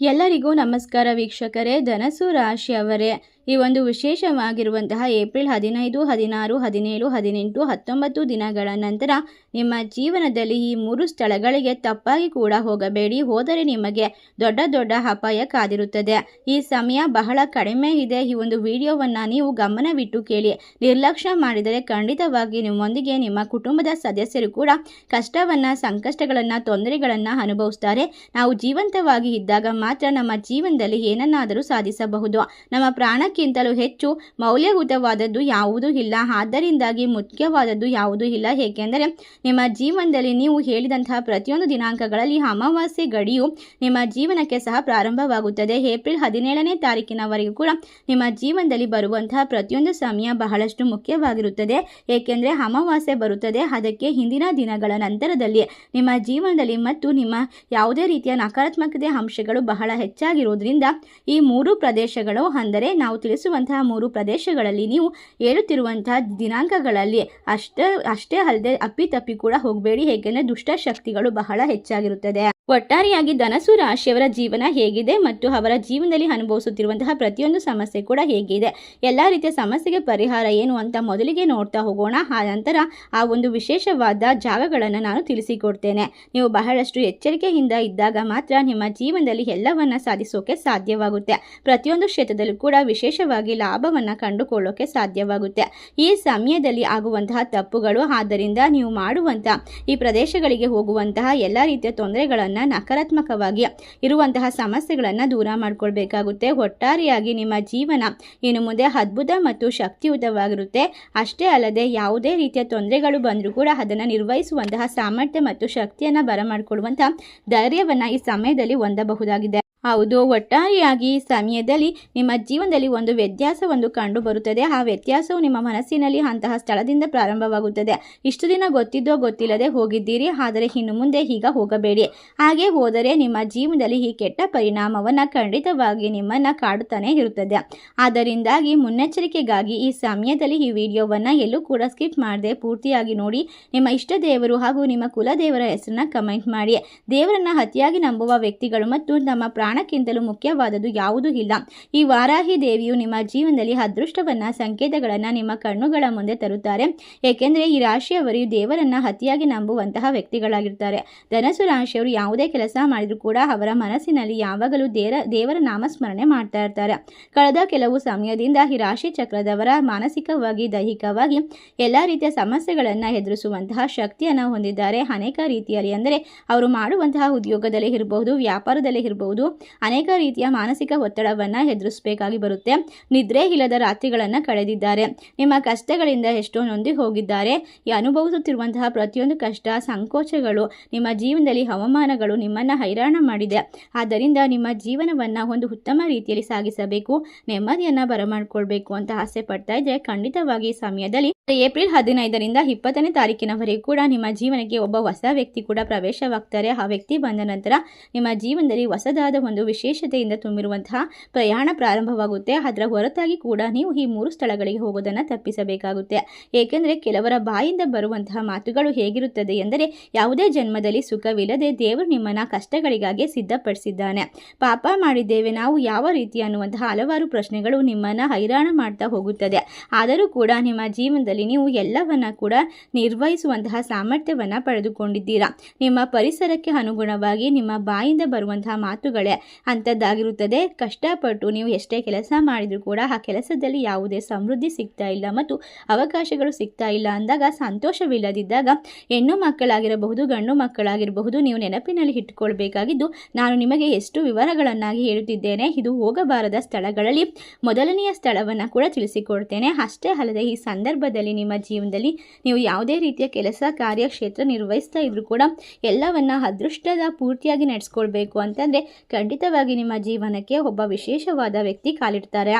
ಎಲ್ಲರಿಗೂ ನಮಸ್ಕಾರ ವೀಕ್ಷಕರೇ. ಧನಸ್ಸು ರಾಶಿಯವರೇ, ಈ ಒಂದು ವಿಶೇಷವಾಗಿರುವಂತಹ ಏಪ್ರಿಲ್ 15, 16, 17, 18, 19 ದಿನಗಳ ನಂತರ ನಿಮ್ಮ ಜೀವನದಲ್ಲಿ ಈ 3 ಸ್ಥಳಗಳಿಗೆ ತಪ್ಪಾಗಿ ಕೂಡ ಹೋಗಬೇಡಿ. ಹೋದರೆ ನಿಮಗೆ ದೊಡ್ಡ ದೊಡ್ಡ ಅಪಾಯ ಕಾದಿರುತ್ತದೆ. ಈ ಸಮಯ ಬಹಳ ಕಡಿಮೆ ಇದೆ. ಈ ಒಂದು ವಿಡಿಯೋವನ್ನು ನೀವು ಗಮನವಿಟ್ಟು ಕೇಳಿ. ನಿರ್ಲಕ್ಷ್ಯ ಮಾಡಿದರೆ ಖಂಡಿತವಾಗಿ ನಿಮ್ಮೊಂದಿಗೆ ನಿಮ್ಮ ಕುಟುಂಬದ ಸದಸ್ಯರು ಕೂಡ ಕಷ್ಟವನ್ನು, ಸಂಕಷ್ಟಗಳನ್ನು, ತೊಂದರೆಗಳನ್ನು ಅನುಭವಿಸ್ತಾರೆ. ನಾವು ಜೀವಂತವಾಗಿ ಇದ್ದಾಗ ಮಾತ್ರ ನಮ್ಮ ಜೀವನದಲ್ಲಿ ಏನನ್ನಾದರೂ ಸಾಧಿಸಬಹುದು. ನಮ್ಮ ಪ್ರಾಣಕ್ಕಿಂತಲೂ ಹೆಚ್ಚು ಮೌಲ್ಯಯುತವಾದದ್ದು ಯಾವುದೂ ಇಲ್ಲ. ಆದ್ದರಿಂದಾಗಿ ಮುಖ್ಯವಾದದ್ದು ಯಾವುದೂ ಇಲ್ಲ. ಏಕೆಂದರೆ ನಿಮ್ಮ ಜೀವನದಲ್ಲಿ ನೀವು ಹೇಳಿದಂತಹ ಪ್ರತಿಯೊಂದು ದಿನಾಂಕಗಳಲ್ಲಿ ಅಮಾವಾಸ್ಯೆ ಗಡಿಯು ನಿಮ್ಮ ಜೀವನಕ್ಕೆ ಸಹ ಪ್ರಾರಂಭವಾಗುತ್ತದೆ. ಏಪ್ರಿಲ್ 17ನೇ ತಾರೀಕಿನವರೆಗೂ ಕೂಡ ನಿಮ್ಮ ಜೀವನದಲ್ಲಿ ಬರುವಂತಹ ಪ್ರತಿಯೊಂದು ಸಮಯ ಬಹಳಷ್ಟು ಮುಖ್ಯವಾಗಿರುತ್ತದೆ. ಏಕೆಂದರೆ ಅಮಾವಾಸ್ಯೆ ಬರುತ್ತದೆ. ಅದಕ್ಕೆ ಹಿಂದಿನ ದಿನಗಳ ನಂತರದಲ್ಲಿ ನಿಮ್ಮ ಜೀವನದಲ್ಲಿ ಮತ್ತು ನಿಮ್ಮ ಯಾವುದೇ ರೀತಿಯ ನಕಾರಾತ್ಮಕತೆ ಅಂಶಗಳು ಬಹಳ ಹೆಚ್ಚಾಗಿರುವುದರಿಂದ ಈ 3 ಪ್ರದೇಶಗಳು, ಅಂದರೆ ನಾವು ತಿಳಿಸುವಂತಹ 3 ಪ್ರದೇಶಗಳಲ್ಲಿ ನೀವು ಹೇಳುತ್ತಿರುವಂತಹ ದಿನಾಂಕಗಳಲ್ಲಿ ಅಷ್ಟೇ ಅಲ್ಲದೆ ಅಪ್ಪಿತಪ್ಪಿ ಕೂಡ ಹೋಗಬೇಡಿ. ಏಕೆಂದರೆ ದುಷ್ಟ ಶಕ್ತಿಗಳು ಬಹಳ ಹೆಚ್ಚಾಗಿರುತ್ತದೆ. ಒಟ್ಟಾರೆಯಾಗಿ ಧನಸ್ಸು ರಾಶಿಯವರ ಜೀವನ ಹೇಗಿದೆ ಮತ್ತು ಅವರ ಜೀವನದಲ್ಲಿ ಅನುಭವಿಸುತ್ತಿರುವಂತಹ ಪ್ರತಿಯೊಂದು ಸಮಸ್ಯೆ ಕೂಡ ಹೇಗಿದೆ, ಎಲ್ಲ ರೀತಿಯ ಸಮಸ್ಯೆಗೆ ಪರಿಹಾರ ಏನು ಅಂತ ಮೊದಲಿಗೆ ನೋಡ್ತಾ ಹೋಗೋಣ. ಆ ನಂತರ ಆ ಒಂದು ವಿಶೇಷವಾದ ಜಾಗಗಳನ್ನು ನಾನು ತಿಳಿಸಿಕೊಡ್ತೇನೆ. ನೀವು ಬಹಳಷ್ಟು ಎಚ್ಚರಿಕೆಯಿಂದ ಇದ್ದಾಗ ಮಾತ್ರ ನಿಮ್ಮ ಜೀವನದಲ್ಲಿ ಎಲ್ಲವನ್ನ ಸಾಧಿಸೋಕೆ ಸಾಧ್ಯವಾಗುತ್ತೆ. ಪ್ರತಿಯೊಂದು ಕ್ಷೇತ್ರದಲ್ಲೂ ಕೂಡ ವಿಶೇಷವಾಗಿ ಲಾಭವನ್ನು ಕಂಡುಕೊಳ್ಳೋಕೆ ಸಾಧ್ಯವಾಗುತ್ತೆ. ಈ ಸಮಯದಲ್ಲಿ ಆಗುವಂತಹ ತಪ್ಪುಗಳು, ಆದ್ದರಿಂದ ನೀವು ಮಾಡುವಂತಹ ಈ ಪ್ರದೇಶಗಳಿಗೆ ಹೋಗುವಂತಹ ಎಲ್ಲ ರೀತಿಯ ತೊಂದರೆಗಳನ್ನು, ನಕಾರಾತ್ಮಕವಾಗಿ ಇರುವಂತಹ ಸಮಸ್ಯೆಗಳನ್ನು ದೂರ ಮಾಡಿಕೊಳ್ಬೇಕಾಗುತ್ತೆ. ಒಟ್ಟಾರೆಯಾಗಿ ನಿಮ್ಮ ಜೀವನ ಇನ್ನು ಮುಂದೆ ಅದ್ಭುತ ಮತ್ತು ಶಕ್ತಿಯುತವಾಗಿರುತ್ತೆ. ಅಷ್ಟೇ ಅಲ್ಲದೆ ಯಾವುದೇ ರೀತಿಯ ತೊಂದರೆಗಳು ಬಂದರೂ ಕೂಡ ಅದನ್ನು ನಿರ್ವಹಿಸುವಂತಹ ಸಾಮರ್ಥ್ಯ ಮತ್ತು ಶಕ್ತಿಯನ್ನು ಬರಮಾಡಿಕೊಳ್ಳುವಂತಹ ಧೈರ್ಯವನ್ನು ಈ ಸಮಯದಲ್ಲಿ ಹೊಂದಬಹುದಾಗಿದೆ. ಹೌದು, ಒಟ್ಟಾರೆಯಾಗಿ ಈ ಸಮಯದಲ್ಲಿ ನಿಮ್ಮ ಜೀವನದಲ್ಲಿ ಒಂದು ವ್ಯತ್ಯಾಸವೊಂದು ಕಂಡು ಬರುತ್ತದೆ. ಆ ವ್ಯತ್ಯಾಸವು ನಿಮ್ಮ ಮನಸ್ಸಿನಲ್ಲಿ ಅಂತಹ ಸ್ಥಳದಿಂದ ಪ್ರಾರಂಭವಾಗುತ್ತದೆ. ಇಷ್ಟು ದಿನ ಗೊತ್ತಿದ್ದೋ ಗೊತ್ತಿಲ್ಲದೆ ಹೋಗಿದ್ದೀರಿ, ಆದರೆ ಇನ್ನು ಮುಂದೆ ಈಗ ಹೋಗಬೇಡಿ. ಹಾಗೆ ಹೋದರೆ ನಿಮ್ಮ ಜೀವನದಲ್ಲಿ ಈ ಕೆಟ್ಟ ಪರಿಣಾಮವನ್ನು ಖಂಡಿತವಾಗಿ ನಿಮ್ಮನ್ನು ಕಾಡುತ್ತಾನೆ ಇರುತ್ತದೆ. ಆದ್ದರಿಂದಾಗಿ ಮುನ್ನೆಚ್ಚರಿಕೆಗಾಗಿ ಈ ಸಮಯದಲ್ಲಿ ಈ ವಿಡಿಯೋವನ್ನು ಎಲ್ಲೂ ಕೂಡ ಸ್ಕಿಪ್ ಮಾಡದೆ ಪೂರ್ತಿಯಾಗಿ ನೋಡಿ. ನಿಮ್ಮ ಇಷ್ಟ ದೇವರು ಹಾಗೂ ನಿಮ್ಮ ಕುಲದೇವರ ಹೆಸರನ್ನ ಕಮೆಂಟ್ ಮಾಡಿ. ದೇವರನ್ನ ಅತಿಯಾಗಿ ನಂಬುವ ವ್ಯಕ್ತಿಗಳು ಮತ್ತು ನಮ್ಮ ಪ್ರಾಣಕ್ಕಿಂತಲೂ ಮುಖ್ಯವಾದದ್ದು ಯಾವುದೂ ಇಲ್ಲ. ಈ ವಾರಾಹಿ ದೇವಿಯು ನಿಮ್ಮ ಜೀವನದಲ್ಲಿ ಅದೃಷ್ಟವನ್ನ, ಸಂಕೇತಗಳನ್ನು ನಿಮ್ಮ ಕಣ್ಣುಗಳ ಮುಂದೆ ತರುತ್ತಾರೆ. ಏಕೆಂದರೆ ಈ ರಾಶಿಯವರು ದೇವರನ್ನ ಅತಿಯಾಗಿ ನಂಬುವಂತಹ ವ್ಯಕ್ತಿಗಳಾಗಿರ್ತಾರೆ. ಧನಸ್ಸು ರಾಶಿಯವರು ಯಾವುದೇ ಕೆಲಸ ಮಾಡಿದರೂ ಕೂಡ ಅವರ ಮನಸ್ಸಿನಲ್ಲಿ ಯಾವಾಗಲೂ ದೇವರ ನಾಮಸ್ಮರಣೆ ಮಾಡ್ತಾ ಇರ್ತಾರೆ. ಕಳೆದ ಕೆಲವು ಸಮಯದಿಂದ ಈ ರಾಶಿ ಚಕ್ರದವರ ಮಾನಸಿಕವಾಗಿ, ದೈಹಿಕವಾಗಿ ಎಲ್ಲ ರೀತಿಯ ಸಮಸ್ಯೆಗಳನ್ನು ಎದುರಿಸುವಂತಹ ಶಕ್ತಿಯನ್ನು ಹೊಂದಿದ್ದಾರೆ. ಅನೇಕ ರೀತಿಯಲ್ಲಿ, ಅಂದರೆ ಅವರು ಮಾಡುವಂತಹ ಉದ್ಯೋಗದಲ್ಲೇ ಇರಬಹುದು, ವ್ಯಾಪಾರದಲ್ಲೇ ಇರಬಹುದು, ಅನೇಕ ರೀತಿಯ ಮಾನಸಿಕ ಒತ್ತಡವನ್ನು ಎದುರಿಸಬೇಕಾಗಿ ಬರುತ್ತೆ. ನಿದ್ರೆ ಇಲ್ಲದ ರಾತ್ರಿಗಳನ್ನು ಕಳೆದಿದ್ದಾರೆ. ನಿಮ್ಮ ಕಷ್ಟಗಳಿಂದ ಎಷ್ಟೋ ನೊಂದಿ ಹೋಗಿದ್ದಾರೆ. ಈ ಅನುಭವಿಸುತ್ತಿರುವಂತಹ ಪ್ರತಿಯೊಂದು ಕಷ್ಟ, ಸಂಕೋಚಗಳು, ನಿಮ್ಮ ಜೀವನದಲ್ಲಿ ಅವಮಾನಗಳು ನಿಮ್ಮನ್ನು ಹೈರಾಣ ಮಾಡಿದೆ. ಆದ್ದರಿಂದ ನಿಮ್ಮ ಜೀವನವನ್ನು ಒಂದು ಉತ್ತಮ ರೀತಿಯಲ್ಲಿ ಸಾಗಿಸಬೇಕು, ನೆಮ್ಮದಿಯನ್ನು ಬರಮಾಡಿಕೊಳ್ಬೇಕು ಅಂತ ಆಸೆ ಪಡ್ತಾ ಇದ್ರೆ ಖಂಡಿತವಾಗಿ ಈ ಸಮಯದಲ್ಲಿ ಏಪ್ರಿಲ್ 15ರಿಂದ 20ನೇ ತಾರೀಕಿನವರೆಗೂ ಕೂಡ ನಿಮ್ಮ ಜೀವನಕ್ಕೆ ಒಬ್ಬ ಹೊಸ ವ್ಯಕ್ತಿ ಕೂಡ ಪ್ರವೇಶವಾಗ್ತಾರೆ. ಆ ವ್ಯಕ್ತಿ ಬಂದ ನಂತರ ನಿಮ್ಮ ಜೀವನದಲ್ಲಿ ಹೊಸದಾದ ಒಂದು ವಿಶೇಷತೆಯಿಂದ ತುಂಬಿರುವಂತಹ ಪ್ರಯಾಣ ಪ್ರಾರಂಭವಾಗುತ್ತೆ. ಅದರ ಹೊರತಾಗಿ ಕೂಡ ನೀವು ಈ 3 ಸ್ಥಳಗಳಿಗೆ ಹೋಗೋದನ್ನು ತಪ್ಪಿಸಬೇಕಾಗುತ್ತೆ. ಏಕೆಂದರೆ ಕೆಲವರ ಬಾಯಿಂದ ಬರುವಂತಹ ಮಾತುಗಳು ಹೇಗಿರುತ್ತದೆ ಎಂದರೆ, ಯಾವುದೇ ಜನ್ಮದಲ್ಲಿ ಸುಖವಿಲ್ಲದೆ ದೇವರು ನಿಮ್ಮನ್ನು ಕಷ್ಟಗಳಿಗಾಗಿ ಸಿದ್ಧಪಡಿಸಿದ್ದಾನೆ, ಪಾಪ ಮಾಡಿದ್ದೇವೆ ನಾವು ಯಾವ ರೀತಿ ಅನ್ನುವಂತಹ ಹಲವಾರು ಪ್ರಶ್ನೆಗಳು ನಿಮ್ಮನ್ನು ಹೈರಾಣ ಮಾಡ್ತಾ ಹೋಗುತ್ತದೆ. ಆದರೂ ಕೂಡ ನಿಮ್ಮ ಜೀವನದಲ್ಲಿ ನೀವು ಎಲ್ಲವನ್ನ ಕೂಡ ನಿರ್ವಹಿಸುವಂತಹ ಸಾಮರ್ಥ್ಯವನ್ನು ಪಡೆದುಕೊಂಡಿದ್ದೀರಾ. ನಿಮ್ಮ ಪರಿಸರಕ್ಕೆ ಅನುಗುಣವಾಗಿ ನಿಮ್ಮ ಬಾಯಿಂದ ಬರುವಂತಹ ಮಾತುಗಳೇ ಅಂಥದ್ದಾಗಿರುತ್ತದೆ. ಕಷ್ಟಪಟ್ಟು ನೀವು ಎಷ್ಟೇ ಕೆಲಸ ಮಾಡಿದರೂ ಕೂಡ ಆ ಕೆಲಸದಲ್ಲಿ ಯಾವುದೇ ಸಮೃದ್ಧಿ ಸಿಗ್ತಾ ಇಲ್ಲ ಮತ್ತು ಅವಕಾಶಗಳು ಸಿಗ್ತಾ ಇಲ್ಲ ಅಂದಾಗ, ಸಂತೋಷವಿಲ್ಲದಿದ್ದಾಗ, ಹೆಣ್ಣು ಮಕ್ಕಳಾಗಿರಬಹುದು, ಗಂಡು ಮಕ್ಕಳಾಗಿರಬಹುದು, ನೀವು ನೆನಪಿನಲ್ಲಿ ಇಟ್ಟುಕೊಳ್ಬೇಕಾಗಿದ್ದು, ನಾನು ನಿಮಗೆ ಎಷ್ಟು ವಿವರಗಳನ್ನಾಗಿ ಹೇಳುತ್ತಿದ್ದೇನೆ. ಇದು ಹೋಗಬಾರದ ಸ್ಥಳಗಳಲ್ಲಿ ಮೊದಲನೆಯ ಸ್ಥಳವನ್ನು ಕೂಡ ತಿಳಿಸಿಕೊಡ್ತೇನೆ. ಅಷ್ಟೇ ಅಲ್ಲದೆ ಈ ಸಂದರ್ಭದಲ್ಲಿ ನಿಮ್ಮ ಜೀವನದಲ್ಲಿ ನೀವು ಯಾವುದೇ ರೀತಿಯ ಕೆಲಸ, ಕಾರ್ಯಕ್ಷೇತ್ರ ನಿರ್ವಹಿಸ್ತಾ ಇದ್ರೂ ಕೂಡ ಎಲ್ಲವನ್ನ ಅದೃಷ್ಟದ ಪೂರ್ತಿಯಾಗಿ ನಡೆಸ್ಕೊಳ್ಬೇಕು ಅಂತಂದರೆ ಖಂಡಿತವಾಗಿ ನಿಮ್ಮ ಜೀವನಕ್ಕೆ ಒಬ್ಬ ವಿಶೇಷವಾದ ವ್ಯಕ್ತಿ ಕಾಲಿಡ್ತಾರೆ.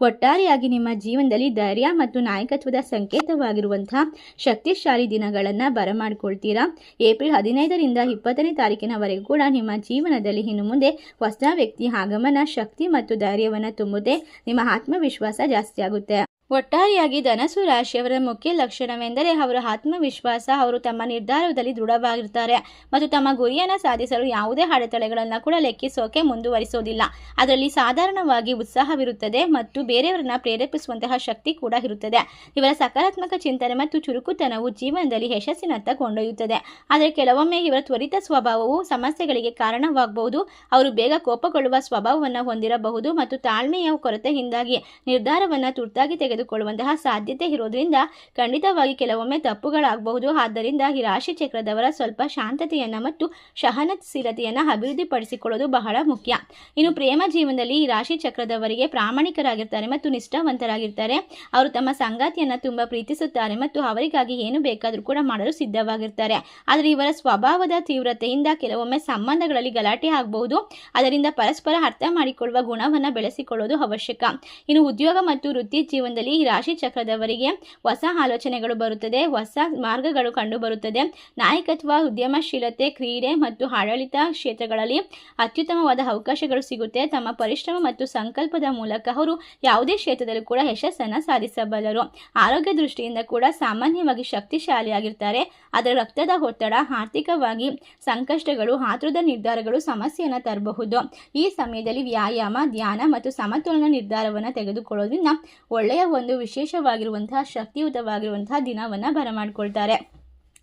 ಒಟ್ಟಾರೆಯಾಗಿ ನಿಮ್ಮ ಜೀವನದಲ್ಲಿ ಧೈರ್ಯ ಮತ್ತು ನಾಯಕತ್ವದ ಸಂಕೇತವಾಗಿರುವಂತಹ ಶಕ್ತಿಶಾಲಿ ದಿನಗಳನ್ನು ಬರಮಾಡಿಕೊಳ್ತೀರಾ. ಏಪ್ರಿಲ್ 15ರಿಂದ 20ನೇ ತಾರೀಕಿನವರೆಗೂ ಕೂಡ ನಿಮ್ಮ ಜೀವನದಲ್ಲಿ ಇನ್ನು ಮುಂದೆ ಹೊಸ ವ್ಯಕ್ತಿ ಆಗಮನ ಶಕ್ತಿ ಮತ್ತು ಧೈರ್ಯವನ್ನು ತುಂಬುತ್ತೆ. ನಿಮ್ಮ ಆತ್ಮವಿಶ್ವಾಸ ಜಾಸ್ತಿ ಆಗುತ್ತೆ. ಒಟ್ಟಾರೆಯಾಗಿ ಧನಸ್ಸು ರಾಶಿಯವರ ಮುಖ್ಯ ಲಕ್ಷಣವೆಂದರೆ ಅವರ ಆತ್ಮವಿಶ್ವಾಸ. ಅವರು ತಮ್ಮ ನಿರ್ಧಾರದಲ್ಲಿ ದೃಢವಾಗಿರ್ತಾರೆ ಮತ್ತು ತಮ್ಮ ಗುರಿಯನ್ನು ಸಾಧಿಸಲು ಯಾವುದೇ ಅಡೆತಡೆಗಳನ್ನು ಕೂಡ ಲೆಕ್ಕಿಸೋಕೆ ಮುಂದುವರಿಸೋದಿಲ್ಲ. ಅದರಲ್ಲಿ ಸಾಧಾರಣವಾಗಿ ಉತ್ಸಾಹವಿರುತ್ತದೆ ಮತ್ತು ಬೇರೆಯವರನ್ನ ಪ್ರೇರೇಪಿಸುವಂತಹ ಶಕ್ತಿ ಕೂಡ ಇರುತ್ತದೆ. ಇವರ ಸಕಾರಾತ್ಮಕ ಚಿಂತನೆ ಮತ್ತು ಚುರುಕುತನವು ಜೀವನದಲ್ಲಿ ಯಶಸ್ಸಿನತ್ತ ಕೊಂಡೊಯ್ಯುತ್ತದೆ. ಆದರೆ ಕೆಲವೊಮ್ಮೆ ಇವರ ತ್ವರಿತ ಸ್ವಭಾವವು ಸಮಸ್ಯೆಗಳಿಗೆ ಕಾರಣವಾಗಬಹುದು. ಅವರು ಬೇಗ ಕೋಪಗೊಳ್ಳುವ ಸ್ವಭಾವವನ್ನು ಹೊಂದಿರಬಹುದು ಮತ್ತು ತಾಳ್ಮೆಯ ಕೊರತೆಯಿಂದಾಗಿ ನಿರ್ಧಾರವನ್ನು ತುರ್ತಾಗಿ ತೆಗೆದುಕೊಳ್ಳುವಂತಹ ಸಾಧ್ಯತೆ ಇರೋದ್ರಿಂದ ಖಂಡಿತವಾಗಿ ಕೆಲವೊಮ್ಮೆ ತಪ್ಪುಗಳಾಗಬಹುದು. ಆದ್ದರಿಂದ ಈ ರಾಶಿ ಚಕ್ರದವರ ಸ್ವಲ್ಪ ಶಾಂತತೆಯನ್ನು ಮತ್ತು ಸಹನಶೀಲತೆಯನ್ನು ಅಭಿವೃದ್ಧಿಪಡಿಸಿಕೊಳ್ಳೋದು ಬಹಳ ಮುಖ್ಯ. ಇನ್ನು ಪ್ರೇಮ ಜೀವನದಲ್ಲಿ ಈ ರಾಶಿ ಚಕ್ರದವರಿಗೆ ಪ್ರಾಮಾಣಿಕರಾಗಿರ್ತಾರೆ ಮತ್ತು ನಿಷ್ಠಾವಂತರಾಗಿರ್ತಾರೆ. ಅವರು ತಮ್ಮ ಸಂಗಾತಿಯನ್ನು ತುಂಬ ಪ್ರೀತಿಸುತ್ತಾರೆ ಮತ್ತು ಅವರಿಗಾಗಿ ಏನು ಬೇಕಾದರೂ ಕೂಡ ಮಾಡಲು ಸಿದ್ಧವಾಗಿರ್ತಾರೆ. ಆದರೆ ಇವರ ಸ್ವಭಾವದ ತೀವ್ರತೆಯಿಂದ ಕೆಲವೊಮ್ಮೆ ಸಂಬಂಧಗಳಲ್ಲಿ ಗಲಾಟೆ ಆಗಬಹುದು. ಅದರಿಂದ ಪರಸ್ಪರ ಅರ್ಥ ಮಾಡಿಕೊಳ್ಳುವ ಗುಣವನ್ನು ಬೆಳೆಸಿಕೊಳ್ಳೋದು ಅವಶ್ಯಕ. ಇನ್ನು ಉದ್ಯೋಗ ಮತ್ತು ವೃತ್ತಿ ಜೀವನದಲ್ಲಿ ಈ ರಾಶಿ ಚಕ್ರದವರಿಗೆ ಹೊಸ ಆಲೋಚನೆಗಳು ಬರುತ್ತದೆ, ಹೊಸ ಮಾರ್ಗಗಳು ಕಂಡುಬರುತ್ತದೆ. ನಾಯಕತ್ವ, ಉದ್ಯಮಶೀಲತೆ, ಕ್ರೀಡೆ ಮತ್ತು ಆಡಳಿತ ಕ್ಷೇತ್ರಗಳಲ್ಲಿ ಅತ್ಯುತ್ತಮವಾದ ಅವಕಾಶಗಳು ಸಿಗುತ್ತೆ. ತಮ್ಮ ಪರಿಶ್ರಮ ಮತ್ತು ಸಂಕಲ್ಪದ ಮೂಲಕ ಅವರು ಯಾವುದೇ ಕ್ಷೇತ್ರದಲ್ಲೂ ಕೂಡ ಯಶಸ್ಸನ್ನು ಸಾಧಿಸಬಲ್ಲರು. ಆರೋಗ್ಯ ದೃಷ್ಟಿಯಿಂದ ಕೂಡ ಸಾಮಾನ್ಯವಾಗಿ ಶಕ್ತಿಶಾಲಿಯಾಗಿರ್ತಾರೆ. ಆದರೆ ರಕ್ತದ ಒತ್ತಡ, ಆರ್ಥಿಕವಾಗಿ ಸಂಕಷ್ಟಗಳು, ಆತುರದ ನಿರ್ಧಾರಗಳು ಸಮಸ್ಯೆಯನ್ನು ತರಬಹುದು. ಈ ಸಮಯದಲ್ಲಿ ವ್ಯಾಯಾಮ, ಧ್ಯಾನ ಮತ್ತು ಸಮತೋಲನ ನಿರ್ಧಾರವನ್ನು ತೆಗೆದುಕೊಳ್ಳೋದ್ರಿಂದ ಒಳ್ಳೆಯ ಒಂದು ವಿಶೇಷವಾಗಿರುವಂತಹ ಶಕ್ತಿಯುತವಾಗಿರುವಂತಹ ದಿನವನ್ನು ಬರಮಾಡಿಕೊಳ್ತಾರೆ.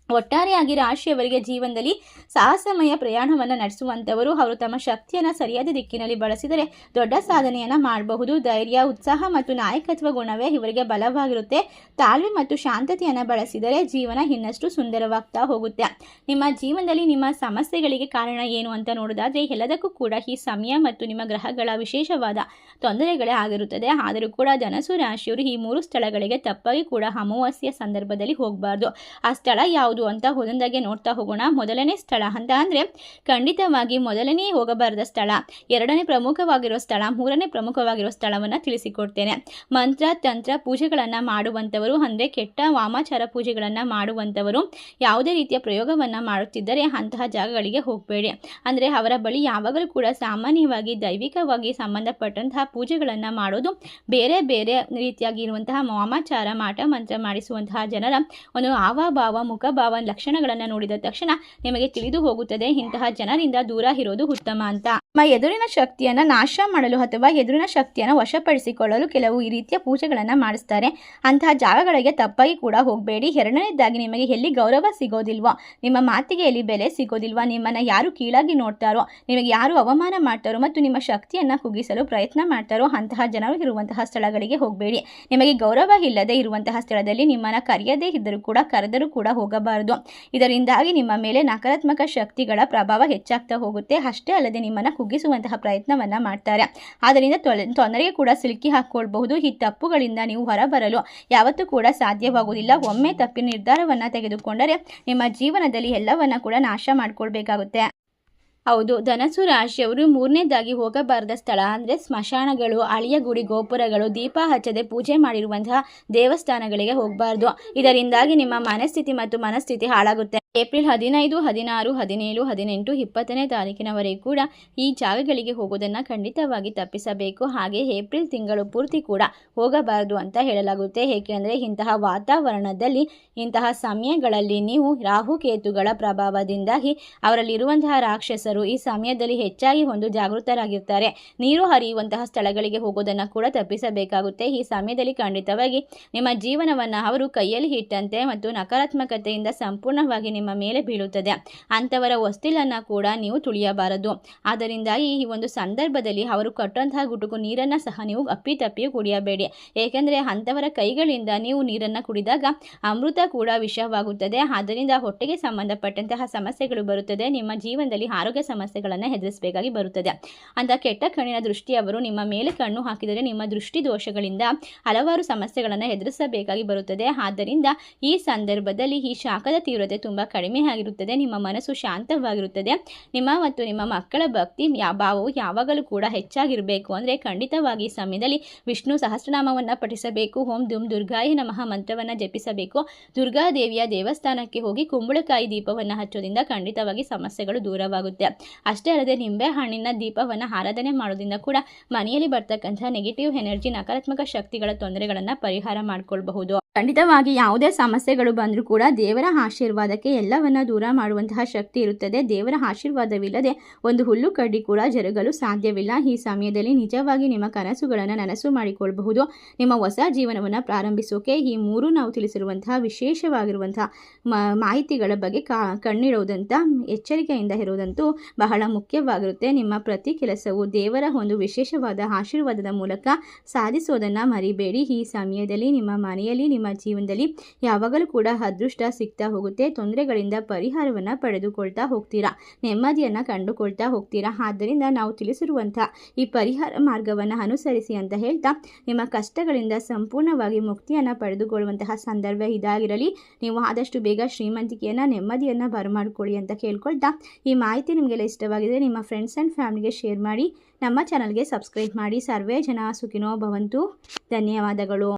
ಒಟ್ಟಾರೆಯಾಗಿ ರಾಶಿಯವರಿಗೆ ಜೀವನದಲ್ಲಿ ಸಾಹಸಮಯ ಪ್ರಯಾಣವನ್ನು ನಡೆಸುವಂಥವರು. ಅವರು ತಮ್ಮ ಶಕ್ತಿಯನ್ನು ಸರಿಯಾದ ದಿಕ್ಕಿನಲ್ಲಿ ಬಳಸಿದರೆ ದೊಡ್ಡ ಸಾಧನೆಯನ್ನು ಮಾಡಬಹುದು. ಧೈರ್ಯ, ಉತ್ಸಾಹ ಮತ್ತು ನಾಯಕತ್ವ ಗುಣವೇ ಇವರಿಗೆ ಬಲವಾಗಿರುತ್ತೆ. ತಾಳ್ಮೆ ಮತ್ತು ಶಾಂತತೆಯನ್ನು ಬಳಸಿದರೆ ಜೀವನ ಇನ್ನಷ್ಟು ಸುಂದರವಾಗ್ತಾ ಹೋಗುತ್ತೆ. ನಿಮ್ಮ ಜೀವನದಲ್ಲಿ ನಿಮ್ಮ ಸಮಸ್ಯೆಗಳಿಗೆ ಕಾರಣ ಏನು ಅಂತ ನೋಡೋದಾದರೆ ಎಲ್ಲದಕ್ಕೂ ಕೂಡ ಈ ಸಮಯ ಮತ್ತು ನಿಮ್ಮ ಗ್ರಹಗಳ ವಿಶೇಷವಾದ ತೊಂದರೆಗಳೇ ಆಗಿರುತ್ತದೆ. ಆದರೂ ಕೂಡ ಧನಸ್ಸು ರಾಶಿಯವರು ಈ 3 ಸ್ಥಳಗಳಿಗೆ ತಪ್ಪಾಗಿ ಕೂಡ ಅಮಾವಾಸ್ಯೆಯ ಸಂದರ್ಭದಲ್ಲಿ ಹೋಗಬಾರ್ದು. ಆ ಸ್ಥಳ ಯಾವುದು ಅಂತ ಒಂದೊಂದಾಗೆ ನೋಡ್ತಾ ಹೋಗೋಣ. ಮೊದಲನೇ ಸ್ಥಳ ಅಂತ ಅಂದರೆ ಖಂಡಿತವಾಗಿ ಮೊದಲನೇ ಹೋಗಬಾರದ ಸ್ಥಳ, ಎರಡನೇ ಪ್ರಮುಖವಾಗಿರೋ ಸ್ಥಳ, ಮೂರನೇ ಪ್ರಮುಖವಾಗಿರೋ ಸ್ಥಳವನ್ನು ತಿಳಿಸಿಕೊಡ್ತೇನೆ. ಮಂತ್ರ ತಂತ್ರ ಪೂಜೆಗಳನ್ನು ಮಾಡುವಂಥವರು, ಅಂದರೆ ಕೆಟ್ಟ ವಾಮಾಚಾರ ಪೂಜೆಗಳನ್ನು ಮಾಡುವಂಥವರು ಯಾವುದೇ ರೀತಿಯ ಪ್ರಯೋಗವನ್ನು ಮಾಡುತ್ತಿದ್ದರೆ ಅಂತಹ ಜಾಗಗಳಿಗೆ ಹೋಗಬೇಡಿ. ಅಂದರೆ ಅವರ ಬಳಿ ಯಾವಾಗಲೂ ಕೂಡ ಸಾಮಾನ್ಯವಾಗಿ ದೈವಿಕವಾಗಿ ಸಂಬಂಧಪಟ್ಟಂತಹ ಪೂಜೆಗಳನ್ನು ಮಾಡೋದು, ಬೇರೆ ಬೇರೆ ರೀತಿಯಾಗಿರುವಂತಹ ವಾಮಾಚಾರ ಮಾಟ ಮಂತ್ರ ಮಾಡಿಸುವಂತಹ ಜನರ ಒಂದು ಹಾವಭಾವ, ಮುಖಭಾವ, ಲಕ್ಷಣಗಳನ್ನು ನೋಡಿದ ತಕ್ಷಣ ನಿಮಗೆ ತಿಳಿದು ಹೋಗುತ್ತದೆ ಇಂತಹ ಜನರಿಂದ ದೂರ ಇರೋದು ಉತ್ತಮ ಅಂತ. ನಿಮ್ಮ ಎದುರಿನ ಶಕ್ತಿಯನ್ನು ನಾಶ ಮಾಡಲು ಅಥವಾ ಎದುರಿನ ಶಕ್ತಿಯನ್ನು ವಶಪಡಿಸಿಕೊಳ್ಳಲು ಕೆಲವು ಈ ರೀತಿಯ ಪೂಜೆಗಳನ್ನು ಮಾಡಿಸ್ತಾರೆ. ಅಂತಹ ಜಾಗಗಳಿಗೆ ತಪ್ಪಾಗಿ ಕೂಡ ಹೋಗಬೇಡಿ. ಎರಡನೇದಾಗಿ, ನಿಮಗೆ ಎಲ್ಲಿ ಗೌರವ ಸಿಗೋದಿಲ್ವೋ, ನಿಮ್ಮ ಮಾತಿಗೆ ಎಲ್ಲಿ ಬೆಲೆ ಸಿಗೋದಿಲ್ವೋ, ನಿಮ್ಮನ್ನು ಯಾರು ಕೀಳಾಗಿ ನೋಡ್ತಾರೋ, ನಿಮಗೆ ಯಾರು ಅವಮಾನ ಮಾಡ್ತಾರೋ ಮತ್ತು ನಿಮ್ಮ ಶಕ್ತಿಯನ್ನು ಕುಗ್ಗಿಸಲು ಪ್ರಯತ್ನ ಮಾಡ್ತಾರೋ ಅಂತಹ ಜನರು ಇರುವಂತಹ ಸ್ಥಳಗಳಿಗೆ ಹೋಗಬೇಡಿ. ನಿಮಗೆ ಗೌರವ ಇಲ್ಲದೆ ಇರುವಂತಹ ಸ್ಥಳದಲ್ಲಿ ನಿಮ್ಮನ್ನು ಕರೆಯದೇ ಇದ್ದರೂ ಕೂಡ ಕರೆದರೂ ಕೂಡ ಹೋಗಬಾರದು. ಇದರಿಂದಾಗಿ ನಿಮ್ಮ ಮೇಲೆ ನಕಾರಾತ್ಮಕ ಶಕ್ತಿಗಳ ಪ್ರಭಾವ ಹೆಚ್ಚಾಗ್ತಾ ಹೋಗುತ್ತೆ. ಅಷ್ಟೇ ಅಲ್ಲದೆ ನಿಮ್ಮನ್ನು ಕುಗ್ಗಿಸುವಂತಹ ಪ್ರಯತ್ನವನ್ನು ಮಾಡ್ತಾರೆ. ಆದ್ದರಿಂದ ತೊಂದರೆಗೆ ಕೂಡ ಸಿಲುಕಿ ಹಾಕ್ಕೊಳ್ಬಹುದು. ಈ ತಪ್ಪುಗಳಿಂದ ನೀವು ಹೊರಬರಲು ಯಾವತ್ತೂ ಕೂಡ ಸಾಧ್ಯವಾಗುವುದಿಲ್ಲ. ಒಮ್ಮೆ ತಪ್ಪಿನ ನಿರ್ಧಾರವನ್ನು ತೆಗೆದುಕೊಂಡರೆ ನಿಮ್ಮ ಜೀವನದಲ್ಲಿ ಎಲ್ಲವನ್ನ ಕೂಡ ನಾಶ ಮಾಡಿಕೊಳ್ಬೇಕಾಗುತ್ತೆ. ಹೌದು, ಧನಸ್ಸು ರಾಶಿಯವರು 3ನೇದಾಗಿ ಹೋಗಬಾರದ ಸ್ಥಳ ಅಂದರೆ ಸ್ಮಶಾನಗಳು, ಹಳೆಯ ಗುಡಿ ಗೋಪುರಗಳು, ದೀಪ ಹಚ್ಚದೆ ಪೂಜೆ ಮಾಡಿರುವಂತಹ ದೇವಸ್ಥಾನಗಳಿಗೆ ಹೋಗಬಾರ್ದು. ಇದರಿಂದಾಗಿ ನಿಮ್ಮ ಮನಸ್ಥಿತಿ ಮತ್ತು ಮನಸ್ಥಿತಿ ಹಾಳಾಗುತ್ತೆ. ಏಪ್ರಿಲ್ 15, 16, 17, 18, 20ನೇ ತಾರೀಕಿನವರೆಗೂ ಕೂಡ ಈ ಜಾಗಗಳಿಗೆ ಹೋಗೋದನ್ನು ಖಂಡಿತವಾಗಿ ತಪ್ಪಿಸಬೇಕು. ಹಾಗೆ ಏಪ್ರಿಲ್ ತಿಂಗಳು ಪೂರ್ತಿ ಕೂಡ ಹೋಗಬಾರದು ಅಂತ ಹೇಳಲಾಗುತ್ತೆ. ಏಕೆಂದರೆ ಇಂತಹ ವಾತಾವರಣದಲ್ಲಿ, ಇಂತಹ ಸಮಯಗಳಲ್ಲಿ ನೀವು ರಾಹುಕೇತುಗಳ ಪ್ರಭಾವದಿಂದಾಗಿ ಅವರಲ್ಲಿರುವಂತಹ ರಾಕ್ಷಸರು ಈ ಸಮಯದಲ್ಲಿ ಹೆಚ್ಚಾಗಿ ಒಂದು ಜಾಗೃತರಾಗಿರ್ತಾರೆ. ನೀರು ಹರಿಯುವಂತಹ ಸ್ಥಳಗಳಿಗೆ ಹೋಗೋದನ್ನು ಕೂಡ ತಪ್ಪಿಸಬೇಕಾಗುತ್ತೆ. ಈ ಸಮಯದಲ್ಲಿ ಖಂಡಿತವಾಗಿ ನಿಮ್ಮ ಜೀವನವನ್ನು ಅವರು ಕೈಯಲ್ಲಿ ಇಟ್ಟಂತೆ ಮತ್ತು ನಕಾರಾತ್ಮಕತೆಯಿಂದ ಸಂಪೂರ್ಣವಾಗಿ ನಿಮ್ಮ ಮೇಲೆ ಬೀಳುತ್ತದೆ. ಅಂಥವರ ಹೊಸ್ತಿಲನ್ನು ಕೂಡ ನೀವು ತುಳಿಯಬಾರದು. ಆದ್ದರಿಂದ ಈ ಒಂದು ಸಂದರ್ಭದಲ್ಲಿ ಅವರು ಕೊಟ್ಟಂತಹ ಗುಟುಕು ನೀರನ್ನು ಸಹ ನೀವು ಅಪ್ಪಿತಪ್ಪಿಯೂ ಕುಡಿಯಬೇಡಿ. ಏಕೆಂದರೆ ಅಂಥವರ ಕೈಗಳಿಂದ ನೀವು ನೀರನ್ನು ಕುಡಿದಾಗ ಅಮೃತ ಕೂಡ ವಿಷವಾಗುತ್ತದೆ. ಆದ್ದರಿಂದ ಹೊಟ್ಟೆಗೆ ಸಂಬಂಧಪಟ್ಟಂತಹ ಸಮಸ್ಯೆಗಳು ಬರುತ್ತದೆ. ನಿಮ್ಮ ಜೀವನದಲ್ಲಿ ಆರೋಗ್ಯ ಸಮಸ್ಯೆಗಳನ್ನು ಎದುರಿಸಬೇಕಾಗಿ ಬರುತ್ತದೆ. ಅಂತ ಕೆಟ್ಟ ಕಣ್ಣಿನ ದೃಷ್ಟಿಯವರು ನಿಮ್ಮ ಮೇಲೆ ಕಣ್ಣು ಹಾಕಿದರೆ ನಿಮ್ಮ ದೃಷ್ಟಿ ದೋಷಗಳಿಂದ ಹಲವಾರು ಸಮಸ್ಯೆಗಳನ್ನು ಎದುರಿಸಬೇಕಾಗಿ ಬರುತ್ತದೆ. ಆದ್ದರಿಂದ ಈ ಸಂದರ್ಭದಲ್ಲಿ ಈ ಶಾಖದ ತೀವ್ರತೆ ತುಂಬ ಕಡಿಮೆ ಆಗಿರುತ್ತದೆ. ನಿಮ್ಮ ಮನಸ್ಸು ಶಾಂತವಾಗಿರುತ್ತದೆ. ನಿಮ್ಮ ಮತ್ತು ನಿಮ್ಮ ಮಕ್ಕಳ ಭಕ್ತಿ ಭಾವವು ಯಾವಾಗಲೂ ಕೂಡ ಹೆಚ್ಚಾಗಿರಬೇಕು. ಅಂದರೆ ಖಂಡಿತವಾಗಿ ಈ ಸಮಯದಲ್ಲಿ ವಿಷ್ಣು ಸಹಸ್ರನಾಮವನ್ನು ಪಠಿಸಬೇಕು. ಓಂ ದುಂ ದುರ್ಗಾಯ ನಮಃ ಮಂತ್ರವನ್ನು ಜಪಿಸಬೇಕು. ದುರ್ಗಾದೇವಿಯ ದೇವಸ್ಥಾನಕ್ಕೆ ಹೋಗಿ ಕುಂಬಳಕಾಯಿ ದೀಪವನ್ನು ಹಚ್ಚೋದ್ರಿಂದ ಖಂಡಿತವಾಗಿ ಸಮಸ್ಯೆಗಳು ದೂರವಾಗುತ್ತೆ. ಅಷ್ಟೇ ಅಲ್ಲದೆ ನಿಂಬೆ ಹಣ್ಣಿನ ದೀಪವನ್ನು ಆರಾಧನೆ ಮಾಡೋದ್ರಿಂದ ಕೂಡ ಮನೆಯಲ್ಲಿ ಬರ್ತಕ್ಕಂಥ ನೆಗೆಟಿವ್ ಎನರ್ಜಿ, ನಕಾರಾತ್ಮಕ ಶಕ್ತಿಗಳ ತೊಂದರೆಗಳನ್ನು ಪರಿಹಾರ ಮಾಡಿಕೊಳ್ಬಹುದು. ಖಂಡಿತವಾಗಿ ಯಾವುದೇ ಸಮಸ್ಯೆಗಳು ಬಂದರೂ ಕೂಡ ದೇವರ ಆಶೀರ್ವಾದಕ್ಕೆ ಎಲ್ಲವನ್ನ ದೂರ ಮಾಡುವಂತಹ ಶಕ್ತಿ ಇರುತ್ತದೆ. ದೇವರ ಆಶೀರ್ವಾದವಿಲ್ಲದೆ ಒಂದು ಹುಲ್ಲು ಕಡ್ಡಿ ಕೂಡ ಜರುಗಲು ಸಾಧ್ಯವಿಲ್ಲ. ಈ ಸಮಯದಲ್ಲಿ ನಿಜವಾಗಿ ನಿಮ್ಮ ಕನಸುಗಳನ್ನು ನನಸು ಮಾಡಿಕೊಳ್ಳಬಹುದು. ನಿಮ್ಮ ಹೊಸ ಜೀವನವನ್ನು ಪ್ರಾರಂಭಿಸೋಕೆ ಈ ಮೂರು ನಾವು ತಿಳಿಸಿರುವಂತಹ ವಿಶೇಷವಾಗಿರುವಂತಹ ಮಾಹಿತಿಗಳ ಬಗ್ಗೆ ಕಣ್ಣಿಡುವುದಂತ ಎಚ್ಚರಿಕೆಯಿಂದ ಇರುವುದಂತೂ ಬಹಳ ಮುಖ್ಯವಾಗಿರುತ್ತೆ. ನಿಮ್ಮ ಪ್ರತಿ ಕೆಲಸವು ದೇವರ ಒಂದು ವಿಶೇಷವಾದ ಆಶೀರ್ವಾದದ ಮೂಲಕ ಸಾಧಿಸೋದನ್ನು ಮರಿಬೇಡಿ. ಈ ಸಮಯದಲ್ಲಿ ನಿಮ್ಮ ಮನೆಯಲ್ಲಿ, ನಿಮ್ಮ ಜೀವನದಲ್ಲಿ ಯಾವಾಗಲೂ ಕೂಡ ಅದೃಷ್ಟ ಸಿಗ್ತಾ ಹೋಗುತ್ತೆ. ತೊಂದರೆಗಳಿಂದ ಪರಿಹಾರವನ್ನು ಪಡೆದುಕೊಳ್ತಾ ಹೋಗ್ತೀರಾ, ನೆಮ್ಮದಿಯನ್ನು ಕಂಡುಕೊಳ್ತಾ ಹೋಗ್ತೀರಾ. ಆದ್ದರಿಂದ ನಾವು ತಿಳಿಸಿರುವಂಥ ಈ ಪರಿಹಾರ ಮಾರ್ಗವನ್ನು ಅನುಸರಿಸಿ ಅಂತ ಹೇಳ್ತಾ ನಿಮ್ಮ ಕಷ್ಟಗಳಿಂದ ಸಂಪೂರ್ಣವಾಗಿ ಮುಕ್ತಿಯನ್ನು ಪಡೆದುಕೊಳ್ಳುವಂತಹ ಸಂದರ್ಭ ಇದಾಗಿರಲಿ. ನೀವು ಆದಷ್ಟು ಬೇಗ ಶ್ರೀಮಂತಿಕೆಯನ್ನು, ನೆಮ್ಮದಿಯನ್ನು ಬರಮಾಡಿಕೊಳ್ಳಿ ಅಂತ ಕೇಳ್ಕೊಳ್ತಾ, ಈ ಮಾಹಿತಿ ನಿಮಗೆಲ್ಲ ಇಷ್ಟವಾಗಿದೆ ನಿಮ್ಮ ಫ್ರೆಂಡ್ಸ್ ಆ್ಯಂಡ್ ಫ್ಯಾಮಿಲಿಗೆ ಶೇರ್ ಮಾಡಿ. ನಮ್ಮ ಚಾನಲ್ಗೆ ಸಬ್ಸ್ಕ್ರೈಬ್ ಮಾಡಿ. ಸರ್ವೇ ಜನ ಸುಖಿನೋ ಭವಂತು. ಧನ್ಯವಾದಗಳು.